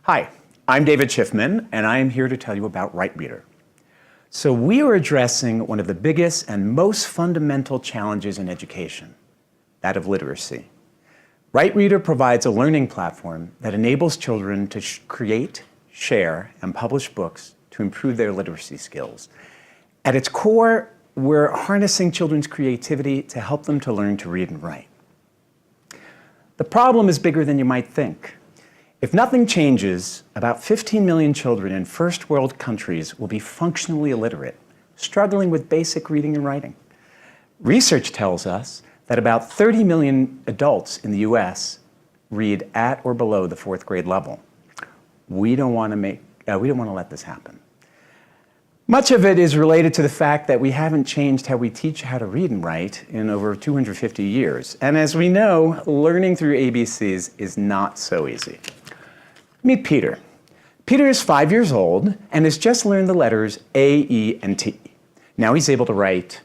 Hi, I'm David Schiffman, and I am here to tell you about Writereader. So we are addressing one of the biggest and most fundamental challenges in education, that of literacy. Writereader provides a learning platform that enables children to create, share, and publish books to improve their literacy skills. At its core, we're harnessing children's creativity to help them to learn to read and write. The problem is bigger than you might think. If nothing changes, about 15 million children in first world countries will be functionally illiterate, struggling with basic reading and writing. Research tells us that about 30 million adults in the US read at or below the 4th grade level. We don't want to let this happen. Much of it is related to the fact that we haven't changed how we teach how to read and write in over 250 years. And as we know, learning through ABCs is not so easy. Meet Peter. Peter is 5 years old and has just learned the letters A, E, and T. Now he's able to write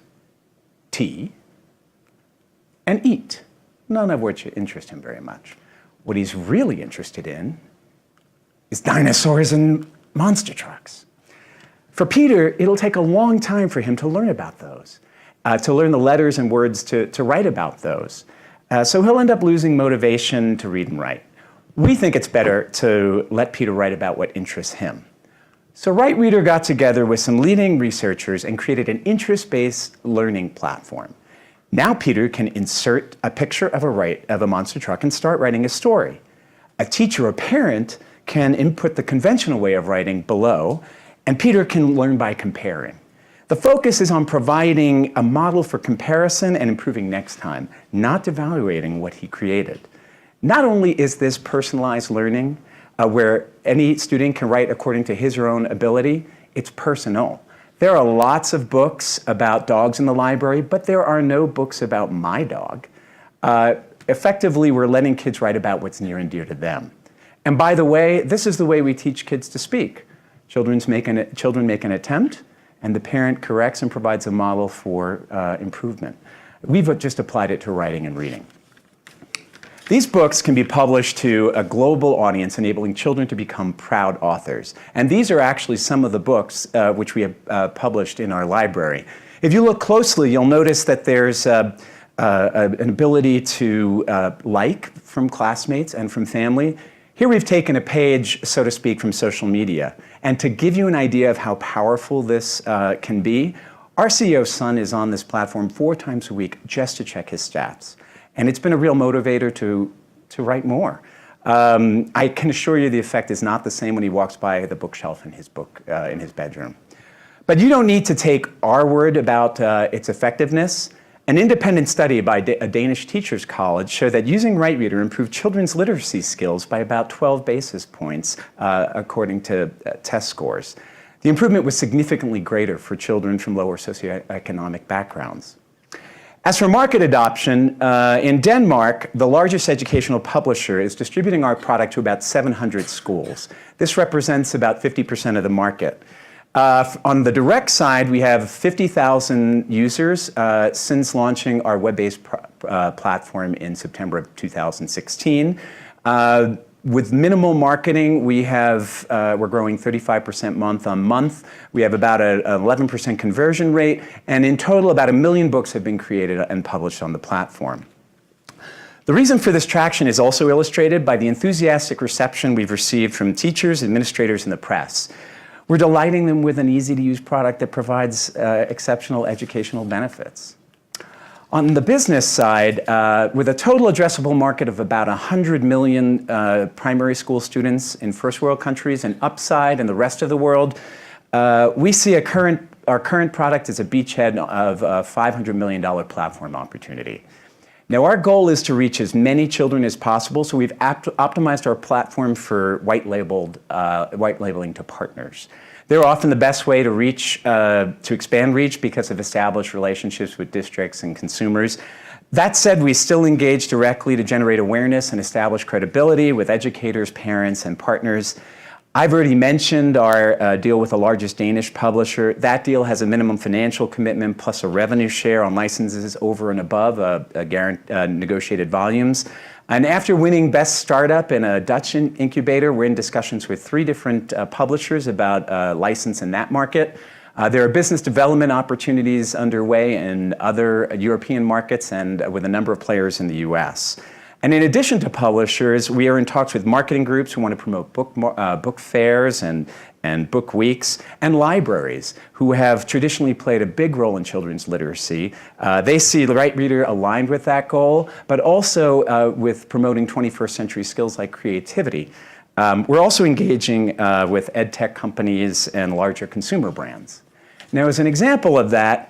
T and eat, none of which interest him very much. What he's really interested in is dinosaurs and monster trucks. For Peter, it'll take a long time for him to learn about those, to learn the letters and words to write about those. So he'll end up losing motivation to read and write. We think it's better to let Peter write about what interests him. So Writereader got together with some leading researchers and created an interest-based learning platform. Now Peter can insert a picture of a monster truck and start writing a story. A teacher or parent can input the conventional way of writing below, and Peter can learn by comparing. The focus is on providing a model for comparison and improving next time, not devaluating what he created. Not only is this personalized learning, where any student can write according to his or her own ability, it's personal. There are lots of books about dogs in the library, but there are no books about my dog. Effectively, we're letting kids write about what's near and dear to them. And by the way, this is the way we teach kids to speak. Children make an attempt, and the parent corrects and provides a model for improvement. We've just applied it to writing and reading. These books can be published to a global audience, enabling children to become proud authors. And these are actually some of the books which we have published in our library. If you look closely, you'll notice that there's an ability to like from classmates and from family. Here we've taken a page, so to speak, from social media. And to give you an idea of how powerful this can be, our CEO's son is on this platform 4 times a week just to check his stats. And it's been a real motivator to write more. I can assure you the effect is not the same when he walks by the bookshelf in his bedroom. But you don't need to take our word about its effectiveness. An independent study by a Danish teachers college showed that using Writereader improved children's literacy skills by about 12 basis points, according to test scores. The improvement was significantly greater for children from lower socioeconomic backgrounds. As for market adoption, in Denmark, the largest educational publisher is distributing our product to about 700 schools. This represents about 50% of the market. On the direct side, we have 50,000 users since launching our web-based platform in September of 2016. With minimal marketing, we're growing 35% month on month. We have about an 11% conversion rate, and in total, about 1 million books have been created and published on the platform. The reason for this traction is also illustrated by the enthusiastic reception we've received from teachers, administrators, and the press. We're delighting them with an easy-to-use product that provides exceptional educational benefits. On the business side, with a total addressable market of about 100 million primary school students in first world countries and upside in the rest of the world, we see our current product as a beachhead of a $500 million platform opportunity. Now, our goal is to reach as many children as possible, so we've optimized our platform for white labeling to partners. They're often the best way to expand reach because of established relationships with districts and consumers. That said, we still engage directly to generate awareness and establish credibility with educators, parents, and partners. I've already mentioned our deal with the largest Danish publisher. That deal has a minimum financial commitment plus a revenue share on licenses over and above negotiated volumes. And after winning Best Startup in a Dutch incubator, we're in discussions with 3 different publishers about license in that market. There are business development opportunities underway in other European markets and with a number of players in the US. And in addition to publishers, we are in talks with marketing groups who want to promote book fairs and book weeks, and libraries who have traditionally played a big role in children's literacy. They see the Writereader aligned with that goal, but also with promoting 21st century skills like creativity. We're also engaging with ed tech companies and larger consumer brands. Now, as an example of that,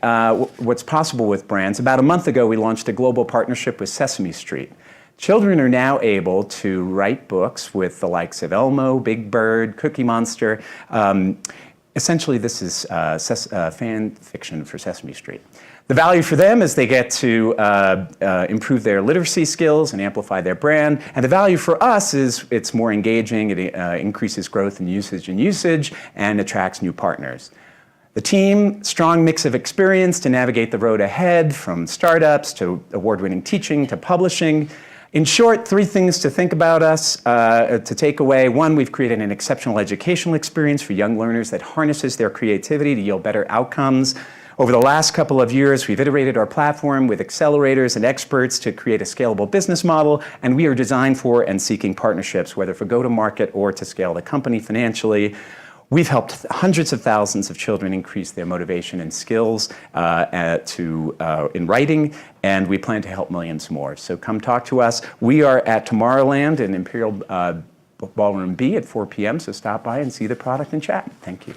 what's possible with brands, about a month ago we launched a global partnership with Sesame Street. Children are now able to write books with the likes of Elmo, Big Bird, Cookie Monster. Essentially, this is fan fiction for Sesame Street. The value for them is they get to improve their literacy skills and amplify their brand. And the value for us is it's more engaging, it increases growth in usage, and attracts new partners. The team, strong mix of experience to navigate the road ahead, from startups to award-winning teaching to publishing. In short, 3 things to think about us, to take away. 1, we've created an exceptional educational experience for young learners that harnesses their creativity to yield better outcomes. Over the last couple of years, we've iterated our platform with accelerators and experts to create a scalable business model, and we are designed for and seeking partnerships, whether for go-to-market or to scale the company financially. We've helped hundreds of thousands of children increase their motivation and skills in writing, and we plan to help millions more. So come talk to us. We are at Tomorrowland in Imperial Ballroom B at 4 p.m., so stop by and see the product and chat. Thank you.